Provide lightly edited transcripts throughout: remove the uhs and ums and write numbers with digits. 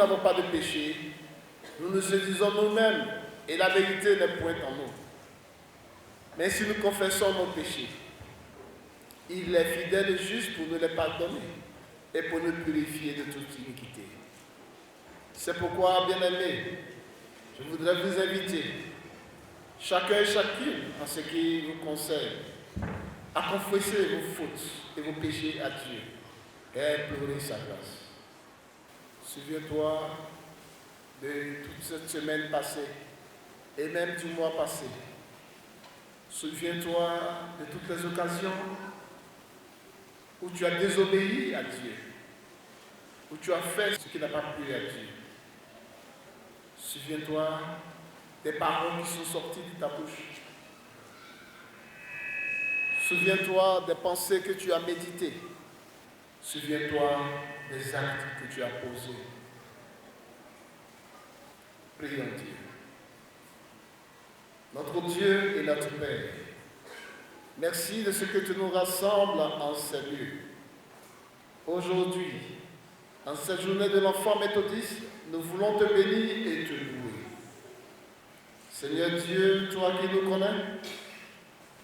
n'avons pas de péché, nous nous séduisons nous-mêmes et la vérité n'est point en nous. Mais si nous confessons nos péchés, il est fidèle et juste pour nous les pardonner et pour nous purifier de toute iniquité. C'est pourquoi, bien-aimés, je voudrais vous inviter, chacun et chacune, en ce qui vous concerne, à confesser vos fautes et vos péchés à Dieu et à implorer sa grâce. Souviens-toi de toute cette semaine passée et même du mois passé. Souviens-toi de toutes les occasions où tu as désobéi à Dieu, où tu as fait ce qui n'a pas plu à Dieu. Souviens-toi des paroles qui sont sorties de ta bouche. Souviens-toi des pensées que tu as méditées. Souviens-toi des actes que tu as posés. Prions Dieu. Notre Dieu et notre Père, merci de ce que tu nous rassembles en ces lieux. Aujourd'hui, en cette journée de l'enfant méthodiste, nous voulons te bénir et te louer. Seigneur Dieu, toi qui nous connais,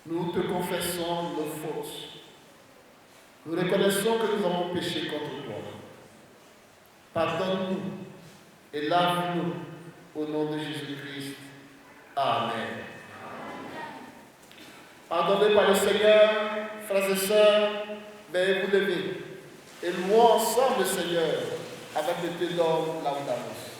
nous te confessons nos fautes. Nous reconnaissons que nous avons péché contre toi. Pardonne-nous et lave-nous au nom de Jésus-Christ. Amen. Pardonnez par le Seigneur, frères et sœurs, veuillez vous lever et louons ensemble le Seigneur avec le ténor Laudamus.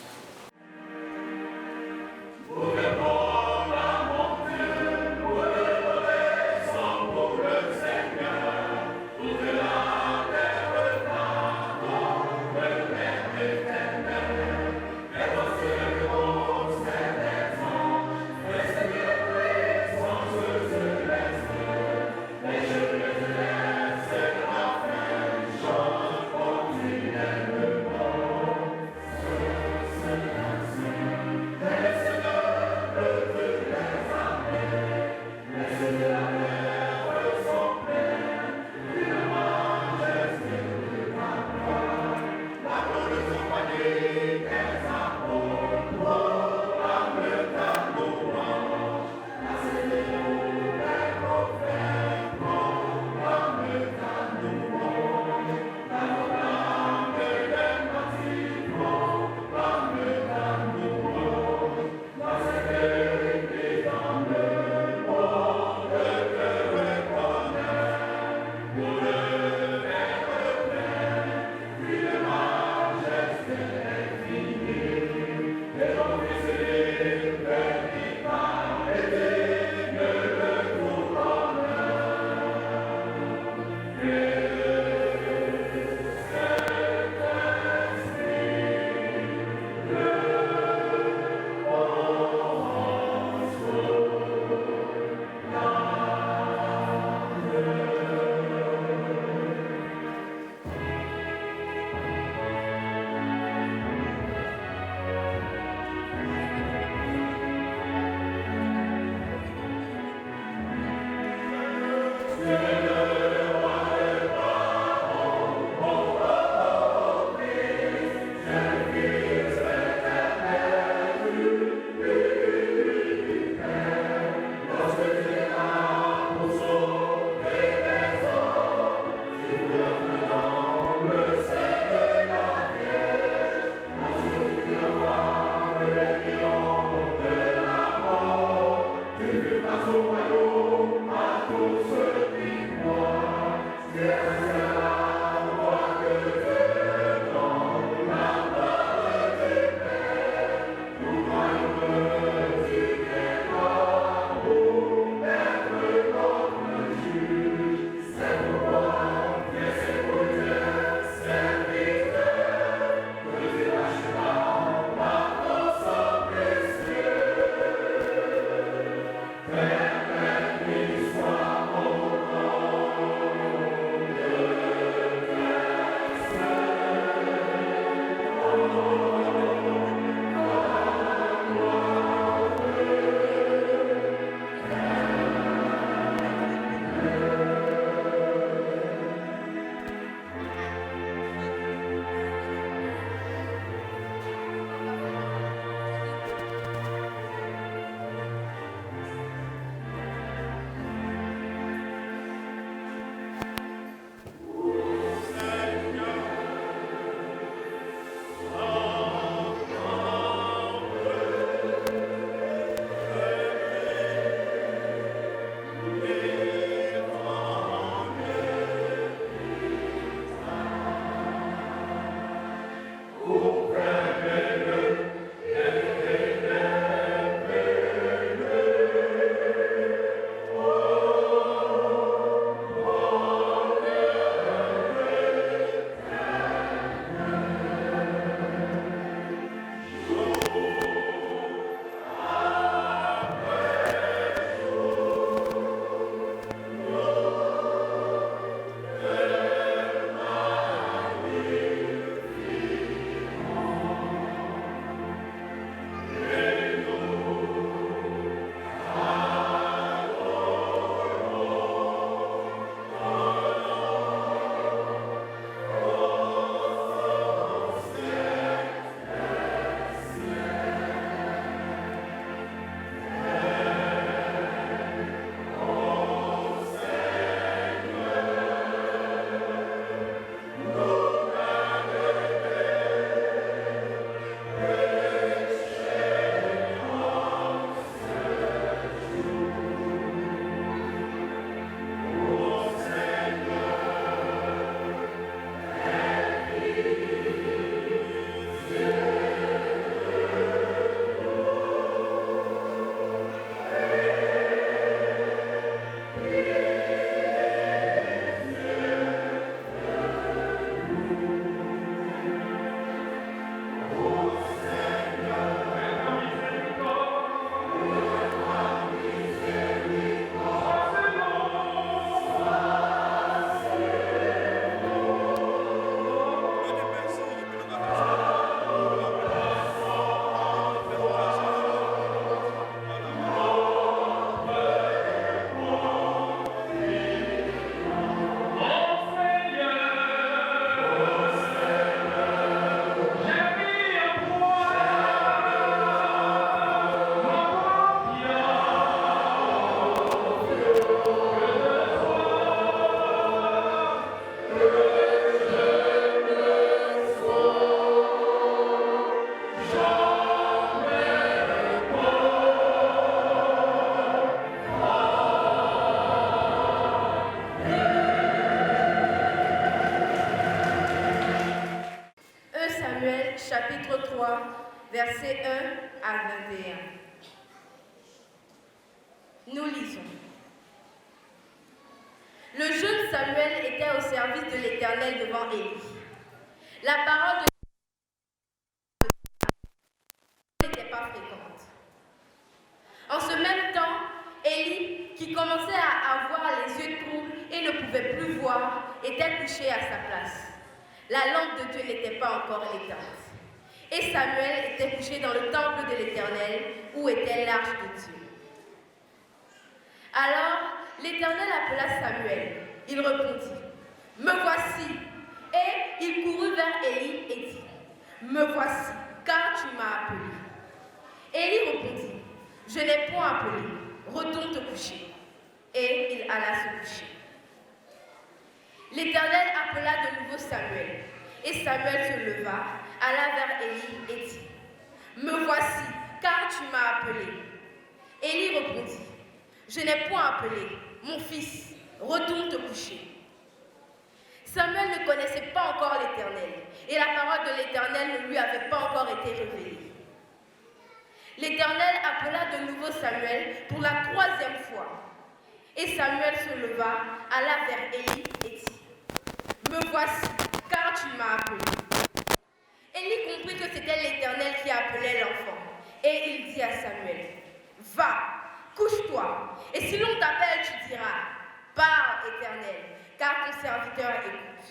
À tous ceux qui versets 1 à 21. Nous lisons. Le jeune Samuel était au service de l'Éternel devant Élie. La parole de Dieu n'était pas fréquente. En ce même temps, Élie, qui commençait à avoir les yeux troubles et ne pouvait plus voir, était couché à sa place. La lampe de Dieu n'était pas encore éteinte. Et Samuel était couché dans le temple de l'Éternel, où était l'arche de Dieu. Alors, l'Éternel appela Samuel. Il répondit, « Me voici !» Et il courut vers Élie et dit, « Me voici, car tu m'as appelé. » Élie répondit, « Je n'ai point appelé, retourne te coucher. » Et il alla se coucher. L'Éternel appela de nouveau Samuel. Et Samuel se leva, alla vers Élie et dit, « Me voici, car tu m'as appelé. » Élie répondit, « Je n'ai point appelé, mon fils, retourne te coucher. » Samuel ne connaissait pas encore l'Éternel, et la parole de l'Éternel ne lui avait pas encore été révélée. L'Éternel appela de nouveau Samuel pour la troisième fois. Et Samuel se leva, alla vers Élie et dit, « Me voici, car tu m'as appelé. » Élie comprit que c'était l'Éternel qui appelait l'enfant, et il dit à Samuel, « Va, couche-toi, et si l'on t'appelle, tu diras, « Parle, Éternel, car ton serviteur écoute. »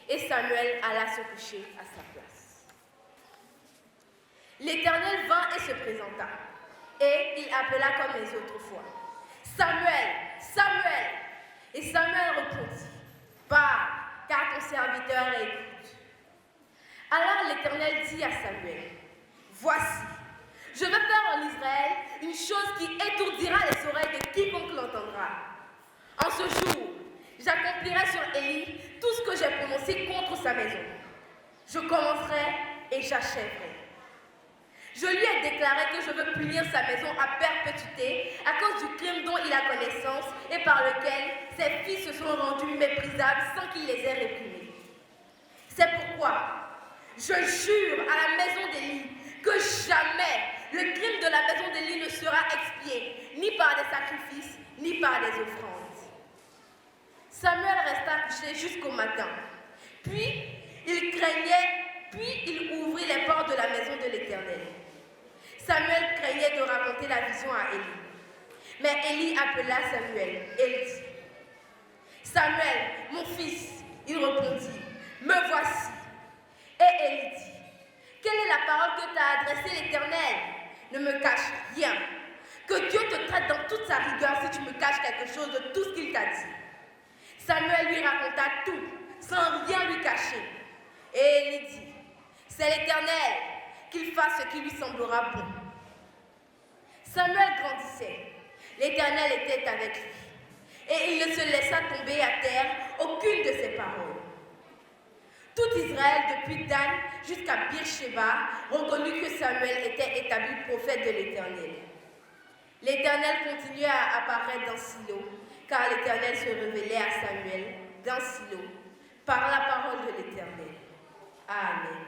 Et Samuel alla se coucher à sa place. L'Éternel vint et se présenta, et il appela comme les autres fois, « Samuel, Samuel !» Et Samuel répondit, « Parle, car ton serviteur écoute. » Alors l'Éternel dit à Samuel, « Voici, je vais faire en Israël une chose qui étourdira les oreilles de quiconque l'entendra. En ce jour, j'accomplirai sur Élie tout ce que j'ai prononcé contre sa maison. Je commencerai et j'achèverai. Je lui ai déclaré que je veux punir sa maison à perpétuité à cause du crime dont il a connaissance et par lequel ses fils se sont rendus méprisables sans qu'il les ait réprimés. C'est pourquoi je jure à la maison d'Élie que jamais le crime de la maison d'Élie ne sera expié, ni par des sacrifices, ni par des offrandes. » Samuel resta couché jusqu'au matin. Puis il ouvrit les portes de la maison de l'Éternel. Samuel craignait de raconter la vision à Élie. Mais Élie appela Samuel et dit, « Samuel, mon fils, il répondit, « Me voici. » Et Élie dit, « Quelle est la parole que t'a adressée l'Éternel? Ne me cache rien. Que Dieu te traite dans toute sa rigueur si tu me caches quelque chose de tout ce qu'il t'a dit. » Samuel lui raconta tout, sans rien lui cacher. Et Élie dit, « C'est l'Éternel, qu'il fasse ce qui lui semblera bon. » Samuel grandissait. L'Éternel était avec lui. Et il ne se laissa tomber à terre aucune de ses paroles. Tout Israël, depuis Dan jusqu'à Beersheba, reconnut que Samuel était établi prophète de l'Éternel. L'Éternel continuait à apparaître dans Silo, car l'Éternel se révélait à Samuel dans Silo, par la parole de l'Éternel. Amen.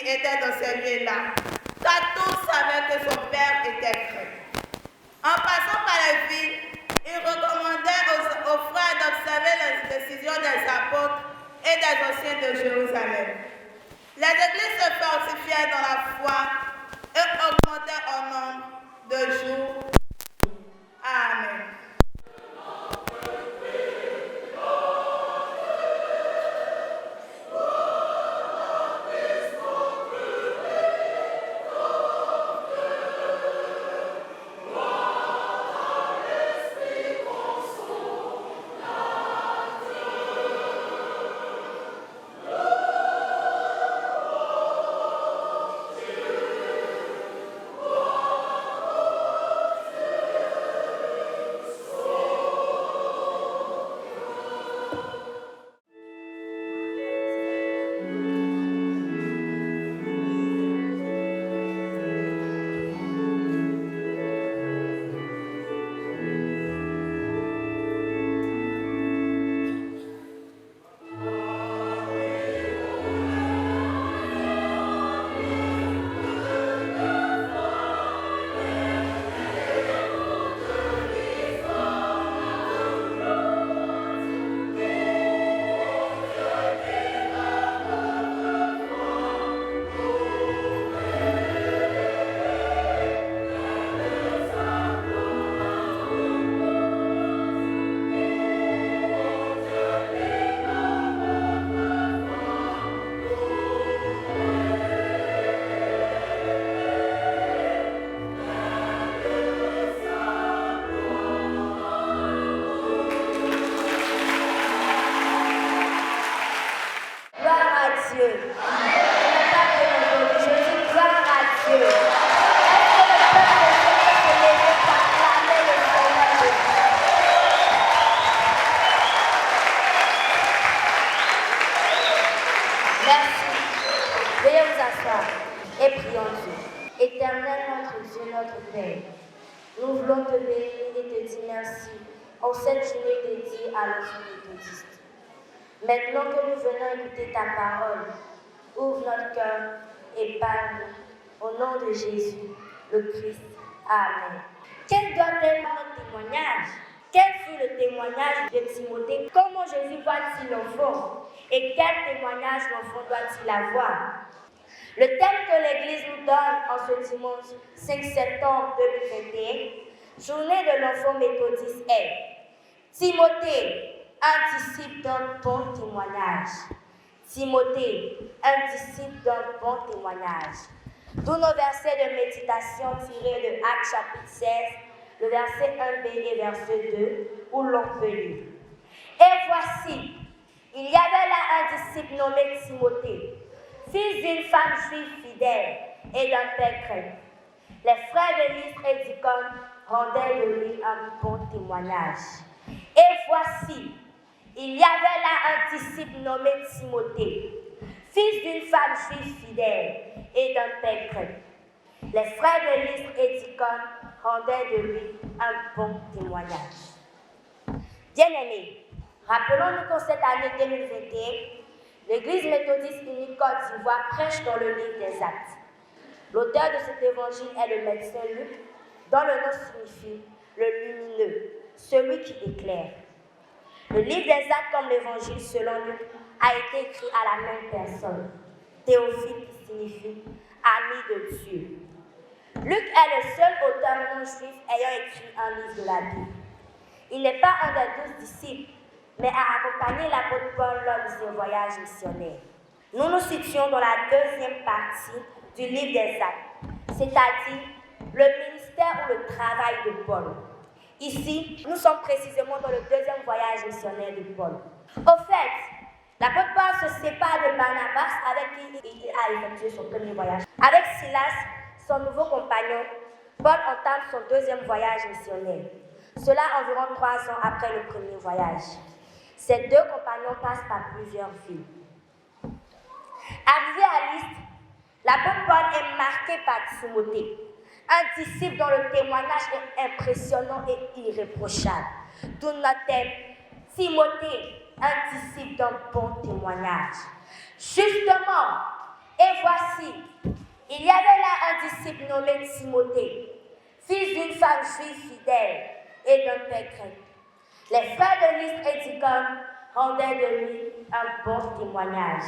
était dans ces lieux-là, car tous savaient que son père était cru. En passant par les villes, il recommandait aux frères d'observer les décisions des apôtres et des anciens de Jérusalem. Les églises se fortifiaient dans la foi et augmentaient en nombre de jours. Amen. Et prions Dieu. Éternel notre Dieu, notre Père, nous voulons te bénir et te dire merci en cette journée dédiée à l'enfant méthodiste. Maintenant que nous venons écouter ta parole, ouvre notre cœur et parle au nom de Jésus, le Christ. Amen. Quel doit être notre témoignage? Quel fut le témoignage de Timothée? Comment Jésus voit-il l'enfant? Et quel témoignage l'enfant doit-il avoir? Le thème que l'Église nous donne en ce dimanche 5 septembre 2021, journée de l'enfant méthodiste, est Timothée, un disciple d'un bon témoignage. Timothée, un disciple d'un bon témoignage. D'où nos versets de méditation tirés de Actes chapitre 16, le verset 1b et verset 2, où l'on peut lire. Et voici, il y avait là un disciple nommé Timothée, fils d'une femme juive fidèle et d'un père chrétien. Les frères de Lystre et d'Icône rendaient de lui un bon témoignage. Et voici, il y avait là un disciple nommé Timothée, fils d'une femme juive fidèle et d'un père chrétien. Les frères de Lystre et d'Icône rendaient de lui un bon témoignage. Bien-aimés, rappelons-nous qu'en cette année 2021, l'Église méthodiste unique Côte d'Ivoire prêche dans le livre des Actes. L'auteur de cet évangile est le médecin Luc, dont le nom signifie le lumineux, celui qui éclaire. Le livre des Actes, comme l'évangile selon Luc, a été écrit à la même personne, Théophile, qui signifie ami de Dieu. Luc est le seul auteur non juif ayant écrit un livre de la Bible. Il n'est pas un des 12 disciples, mais a accompagné l'apôtre Paul lors de ses voyages missionnaires. Nous nous situons dans la deuxième partie du livre des Actes, c'est-à-dire le ministère ou le travail de Paul. Ici, nous sommes précisément dans le deuxième voyage missionnaire de Paul. Au fait, l'apôtre Paul se sépare de Barnabas avec qui il a effectué son premier voyage. Avec Silas, son nouveau compagnon, Paul entame son deuxième voyage missionnaire. Cela environ 3 ans après le premier voyage. Ces deux compagnons passent par plusieurs villes. Arrivé à Lystre, l'apôtre Paul est marqué par Timothée, un disciple dont le témoignage est impressionnant et irréprochable. D'où notre thème, Timothée, un disciple d'un bon témoignage. Justement, Et voici, il y avait là un disciple nommé Timothée, fils d'une femme juive fidèle et d'un père grec. Les frères de Lystre et d'Icône rendaient de lui un bon témoignage.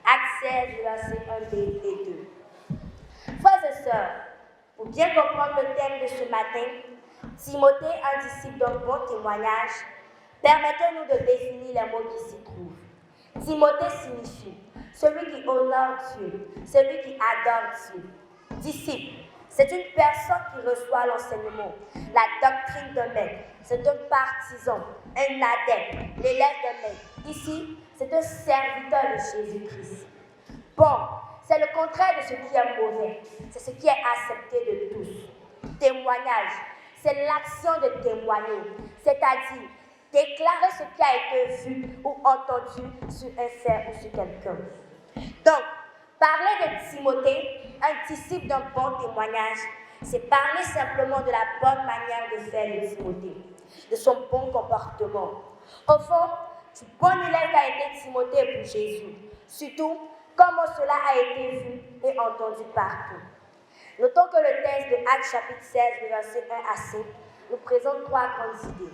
Actes 16, versets 1b et 2. Frères et sœurs, pour bien comprendre le thème de ce matin, Timothée, un disciple d'un bon témoignage, permettez-nous de définir les mots qui s'y trouvent. Timothée signifie celui qui honore Dieu, celui qui adore Dieu. Disciple, c'est une personne qui reçoit l'enseignement, la doctrine d'un maître. C'est un partisan, un adepte, l'élève d'un maître. Ici, c'est un serviteur de Jésus-Christ. Bon, c'est le contraire de ce qui est mauvais. C'est ce qui est accepté de tous. Témoignage, c'est l'action de témoigner, c'est-à-dire déclarer ce qui a été vu ou entendu sur un fait ou sur quelqu'un. Donc, parler de Timothée, un disciple d'un bon témoignage, c'est parler simplement de la bonne manière de faire de Timothée, de son bon comportement. Au fond, du bon élève qu'a été Timothée pour Jésus, surtout comment cela a été vu et entendu partout. Notons que le texte de Actes chapitre 16, versets 1 à 5, nous présente 3 grandes idées.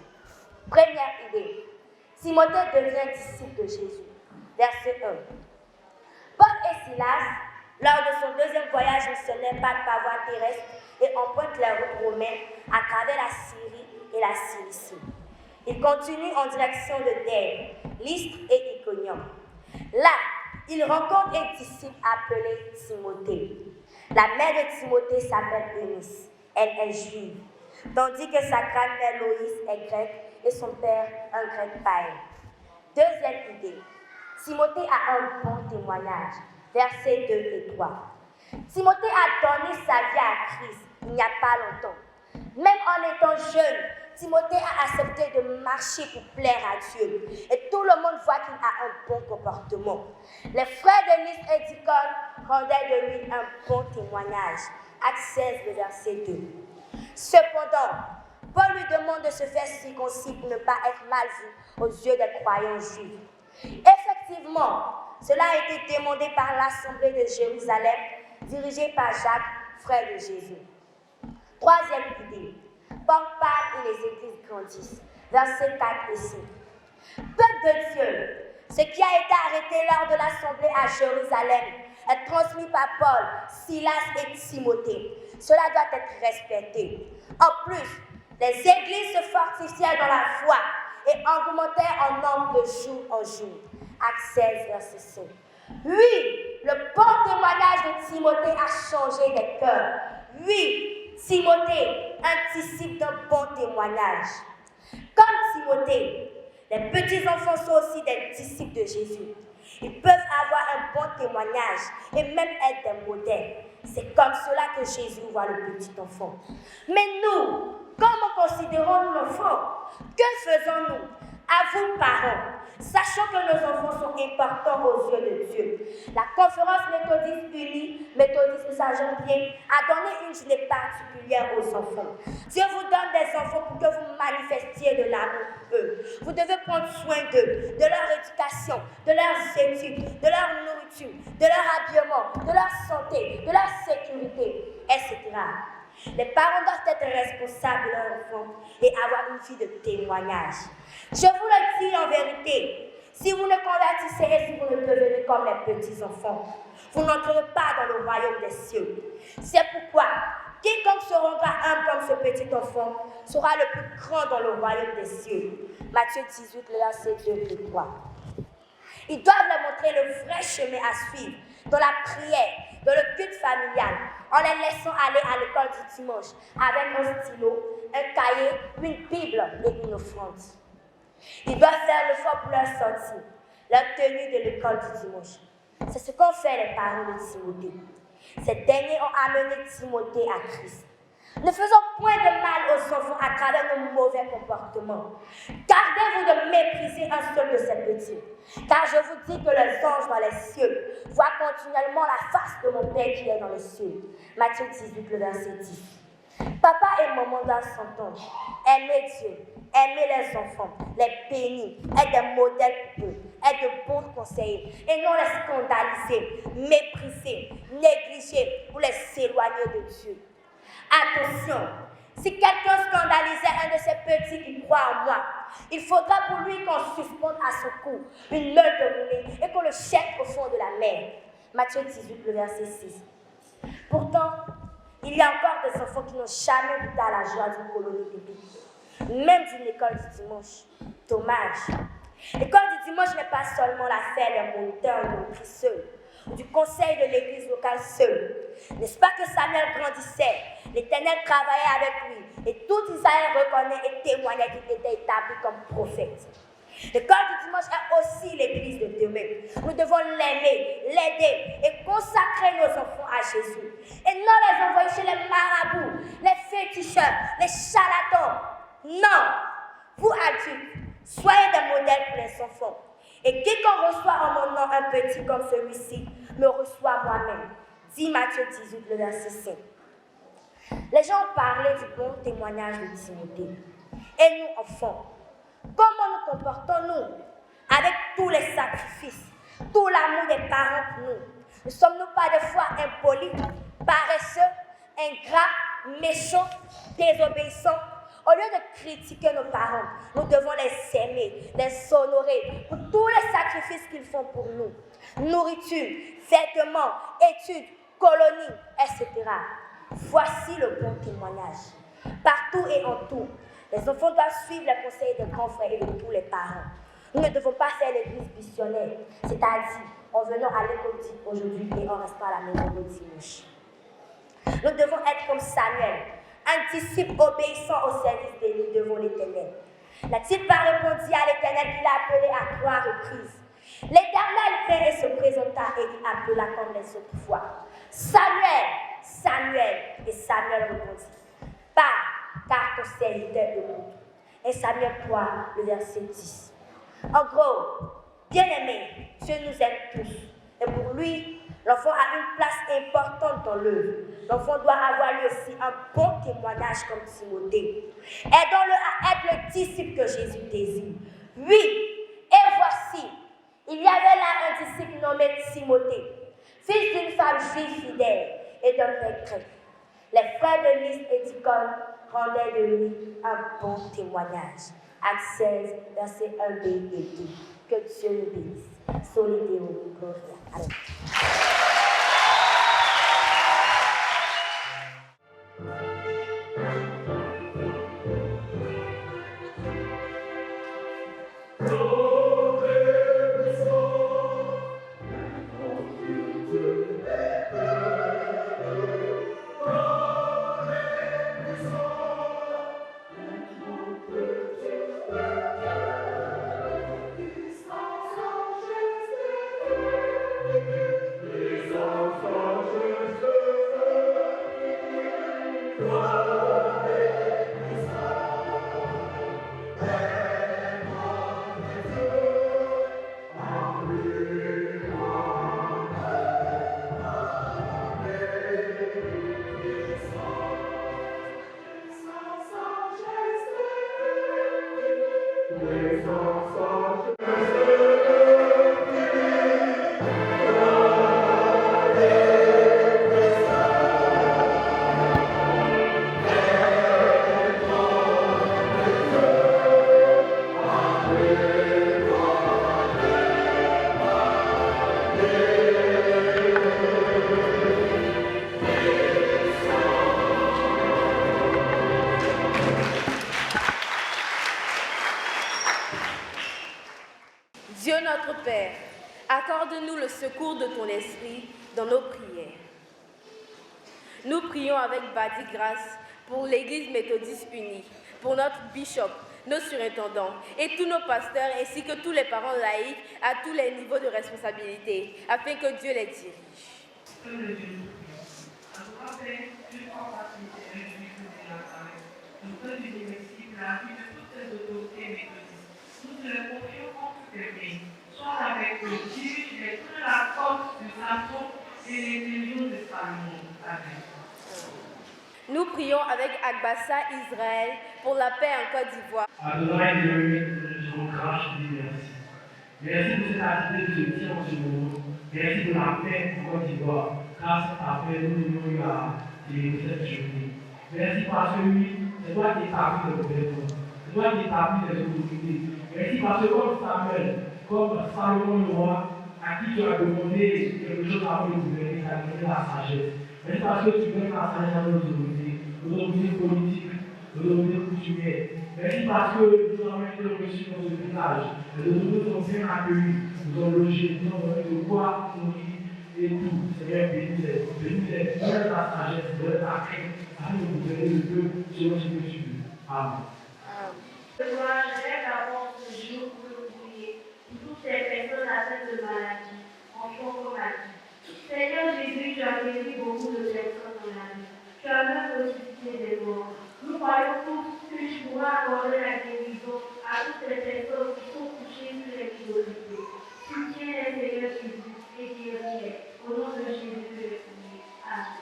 Première idée, Timothée devient disciple de Jésus. Verset 1. Paul et Silas, lors de son deuxième voyage missionnaire par voie terrestre, et empruntent la route romaine à travers la Syrie et la Cilicie. Ils continuent en direction de Derbe, Lystre et Iconium. Là, ils rencontrent un disciple appelé Timothée. La mère de Timothée s'appelle Eunice. Elle est juive, tandis que sa grand-mère Loïs est grecque et son père un grec païen. Deuxième idée, Timothée a un bon témoignage. Versets 2 et 3. Timothée a donné sa vie à Christ il n'y a pas longtemps. Même en étant jeune, Timothée a accepté de marcher pour plaire à Dieu. Et tout le monde voit qu'il a un bon comportement. Les frères de Lystre et d'Icône rendaient de lui un bon témoignage. Actes 16, verset 2. Cependant, Paul lui demande de se faire circoncis pour ne pas être mal vu aux yeux des croyants juifs. Effectivement, cela a été demandé par l'Assemblée de Jérusalem, dirigée par Jacques, frère de Jésus. Troisième idée, Paul parle et les églises grandissent. Versets 4 et 5. Peuple de Dieu, ce qui a été arrêté lors de l'Assemblée à Jérusalem est transmis par Paul, Silas et Timothée. Cela doit être respecté. En plus, les églises se fortifiaient dans la foi et augmentaient en nombre de jour en jour. Actes 16, verset 5. Oui, le bon témoignage de Timothée a changé des cœurs. Oui, Timothée, un disciple d'un bon témoignage. Comme Timothée, les petits-enfants sont aussi des disciples de Jésus. Ils peuvent avoir un bon témoignage et même être des modèles. C'est comme cela que Jésus voit le petit enfant. Mais nous, comment considérons-nous l'enfant? Que faisons-nous? À vous, parents, sachant que nos enfants sont importants aux yeux de Dieu. La conférence méthodiste unie, méthodiste Saint-Jean-Pierre, a donné une journée particulière aux enfants. Dieu vous donne des enfants pour que vous manifestiez de l'amour pour eux. Vous devez prendre soin d'eux, de leur éducation, de leurs études, de leur nourriture, de leur habillement, de leur santé, de leur sécurité, etc. Les parents doivent être responsables de leurs enfants et avoir une vie de témoignage. Je vous le dis en vérité, si vous ne convertissez et si vous ne devenez comme les petits-enfants, vous n'entrerez pas dans le royaume des cieux. C'est pourquoi quiconque se rendra humble comme ce petit enfant sera le plus grand dans le royaume des cieux. Matthieu 18, verset 2 et 3. Ils doivent leur montrer le vrai chemin à suivre dans la prière, dans le culte familial, en les laissant aller à l'école du dimanche avec un stylo, un cahier, une Bible et une offrande. Ils doivent faire l'effort pour leur sortie, leur tenue de l'école du dimanche. C'est ce qu'ont fait les parents de Timothée. Ces derniers ont amené Timothée à Christ. Ne faisons point de mal aux enfants à travers nos mauvais comportements. Gardez-vous de mépriser un seul de ces petits. Car je vous dis que les anges dans les cieux voient continuellement la face de mon Père qui est dans les cieux. Matthieu 18, le verset 10. Papa et maman doivent s'entendre, aimer Dieu aimer les enfants, les bénir, être des modèles pour eux, être de bons conseillers et non les scandaliser, mépriser, négliger ou les éloigner de Dieu. Attention, si quelqu'un scandalisait un de ces petits qui croit en moi, il faudra pour lui qu'on suspende à son cou une meule de monnaie et qu'on le jette au fond de la mer. Matthieu 18, le verset 6. Pourtant, il y a encore des enfants qui n'ont jamais goûté à la joie d'une colonie biblique, même d'une école du dimanche. Dommage. L'école du dimanche n'est pas seulement l'affaire des moniteurs ou monitrices seuls, ou du conseil de l'église locale seul. N'est-ce pas que Samuel grandissait, l'Éternel travaillait avec lui, et tout Israël reconnaît et témoignait qu'il était établi comme prophète. L'école du dimanche est aussi l'église de demain. Nous devons l'aimer, l'aider et consacrer nos enfants à Jésus. Et non les envoyer chez les marabouts, les féticheurs, les charlatans. Non, vous adultes, soyez des modèles pour les enfants. Et quiconque reçoit en mon nom un petit comme celui-ci, me reçoit moi-même. Dit Matthieu 18, le verset 5. Les gens parlaient du bon témoignage de Timothée. Et nous, enfants, comment nous comportons-nous avec tous les sacrifices, tout l'amour des parents pour nous? Ne sommes-nous pas des fois impolis, paresseux, ingrats, méchants, désobéissants? Au lieu de critiquer nos parents, nous devons les aimer, les honorer pour tous les sacrifices qu'ils font pour nous. Nourriture, vêtements, études, colonies, etc. Voici le bon témoignage. Partout et en tout, les enfants doivent suivre les conseils des grands frères et de tous les parents. Nous ne devons pas faire l'église missionnaire, c'est-à-dire en venant à l'école aujourd'hui et en restant à la maison le dimanche. Nous devons être comme Samuel, un disciple obéissant au service d'Élie devant l'Éternel. N'a-t-il pas répondu à l'Éternel qu'il a appelé à 3 reprises? L'Éternel vint et se présenta et il appela comme les autres fois. Samuel, Samuel, et Samuel répondit, pars, car ton serviteur écoute. Et Samuel 3, le verset 10. En gros, bien-aimé, Dieu nous aime tous. Et pour lui, l'enfant a une place importante dans l'œuvre. L'enfant doit avoir lui aussi un bon témoignage comme Timothée. Aidons-le à être le disciple que Jésus désire. Oui, et voici, il y avait là un disciple nommé Timothée, fils d'une femme juive fidèle et d'un père grec. Les frères de Lys et d'Icône rendaient de lui un bon témoignage. Actes 16, versets 1b et 2. Que Dieu nous bénisse. Soli Deo Gloria. Amen. Dieu notre Père, accorde-nous le secours de ton esprit dans nos prières. Nous prions avec Badi Grâce pour l'Église méthodiste unie, pour notre bishop, nos surintendants et tous nos pasteurs ainsi que tous les parents laïcs à tous les niveaux de responsabilité, afin que Dieu les dirige. Que le Dieu nous prie. À toi, Père, tu prends partie de Jésus de Nazareth. Nous te bénissons la vie de toutes les autorités méthodistes. Nous te les confions en toutes les mains. Sois avec eux, dirige-les, donne la force de Samson et les millions de Salomon. Amen. Nous prions avec Agbassa Israël pour la paix en Côte d'Ivoire. Adonai, nous rendons grâce, je dis merci. Merci pour cette activité que je tiens en ce moment. Merci pour la paix en Côte d'Ivoire. Grâce à ta paix, nous avons eu à célébrer cette journée. Merci parce que oui, c'est toi qui établis le gouvernement. C'est toi qui établis les autorités. Merci parce que comme Samuel, comme Salomon le roi, à qui tu as demandé quelque chose avant de gouverner, tu as donné la sagesse. Merci parce que tu donnes la sagesse à nos autorités politiques, nos autorités coutumières. Merci parce que nous avons été reçus dans ce village. Les autorités nous ont bien accueillis, nous ont logés, nous ont donné de quoi nourrir et tout. Seigneur, bénis-les, donne la sagesse, donne la crainte, afin de gouverner le peuple selon ce que tu veux. Amen. Je lève d'abord ce jour pour le prier pour toutes ces personnes atteintes de maladie, enfants comme adultes. Seigneur Jésus, tu as guéri beaucoup de personnes dans la vie. Tu as même ressuscité des morts. Nous croyons tous que tu pourras accorder la guérison à toutes les personnes qui sont touchées sur les frigorités. Soutiens les Seigneur Jésus et guéris-les. Au nom de Jésus, je le prie. Amen.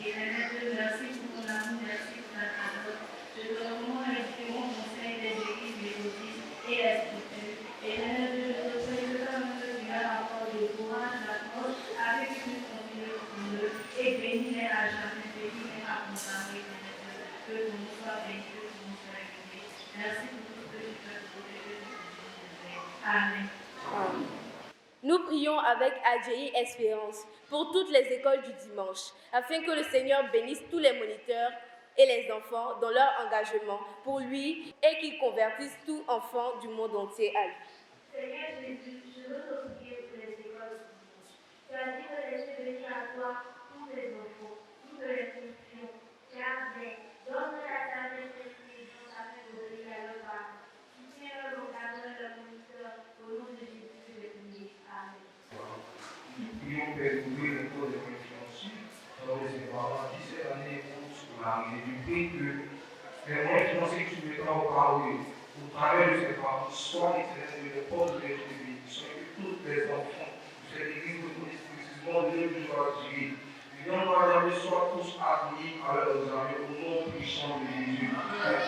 Éternel Dieu, merci pour ton amour, merci pour ta grâce. Je te recommande les différents conseils des églises méthodistes et les structures. Éternel Dieu, je te prie que ta main de Dieu encore de courage, la force, avec une continue pour eux, et bénis-les à jamais, bénis-les à condamner, éternel Dieu. Que ton nom soit béni, que ton nom soit élevé. Merci pour tout ce que tu fais pour protéger de Jésus. Amen. Nous prions avec Adjayi Espérance pour toutes les écoles du dimanche, afin que le Seigneur bénisse tous les moniteurs et les enfants dans leur engagement pour lui et qu'il convertisse tout enfant du monde entier à lui. Seigneur Jésus, je veux te prier pour les écoles du dimanche. Tu as dit que laisser venir à toi tous les enfants, toutes les confions, car donne la sagesse et l'intelligence afin d'obéir à leurs parents. Soutiens-leur l'encadreur et le moniteur, au nom de Jésus, je le prie. Amen. Nous prions Père d'ouvrir le corps des influenceurs dans les parents qui cette année pour scolariser. Je prie que les moyens financiers que tu mettras au carreau au travers de ces parents soient éternels de les portes de bénédiction et que tous les enfants de cette église de précisément de l'Église viennent par la soient tous admis à leurs amis au nom puissant de Jésus.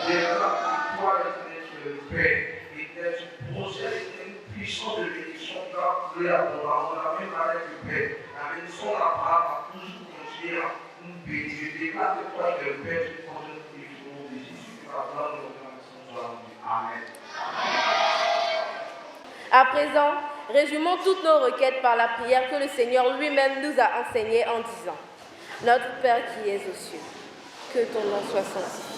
Déclare toi l'éternel sur le Père et tu procèdes une puissance de bénédiction qui va couler abondamment de la même manière que le Père. La bénédiction de la parole va toujours continuer à nous bénir. Je déclare que toi que le Père tu prends le nom de Jésus. Tu vas prendre le nom de Jésus. Amen. À présent, résumons toutes nos requêtes par la prière que le Seigneur lui-même nous a enseignée en disant: Notre Père qui es aux cieux, que ton nom soit sanctifié.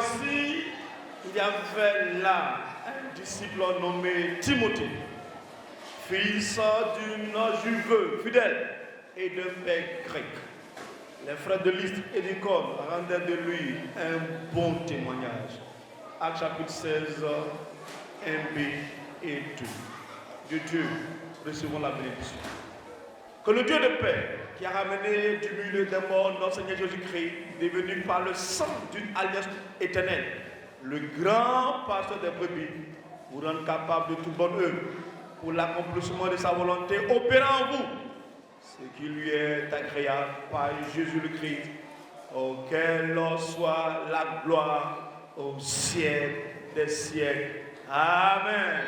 voici, il y avait là un disciple nommé Timothée, fils d'une juive fidèle et d'un père grec. Les frères de Lystre et d'Icône rendaient de lui un bon témoignage. Actes chapitre 16, 1b et 2. De Dieu, recevons la bénédiction. Que le Dieu de paix, qui a ramené du milieu des morts notre Seigneur Jésus-Christ, devenu par le sang d'une alliance éternelle, le grand pasteur des brebis, vous rende capable de toute bonne œuvre pour l'accomplissement de sa volonté, opérant en vous ce qui lui est agréable par Jésus le Christ, auquel soit la gloire au siècle des siècles. Amen.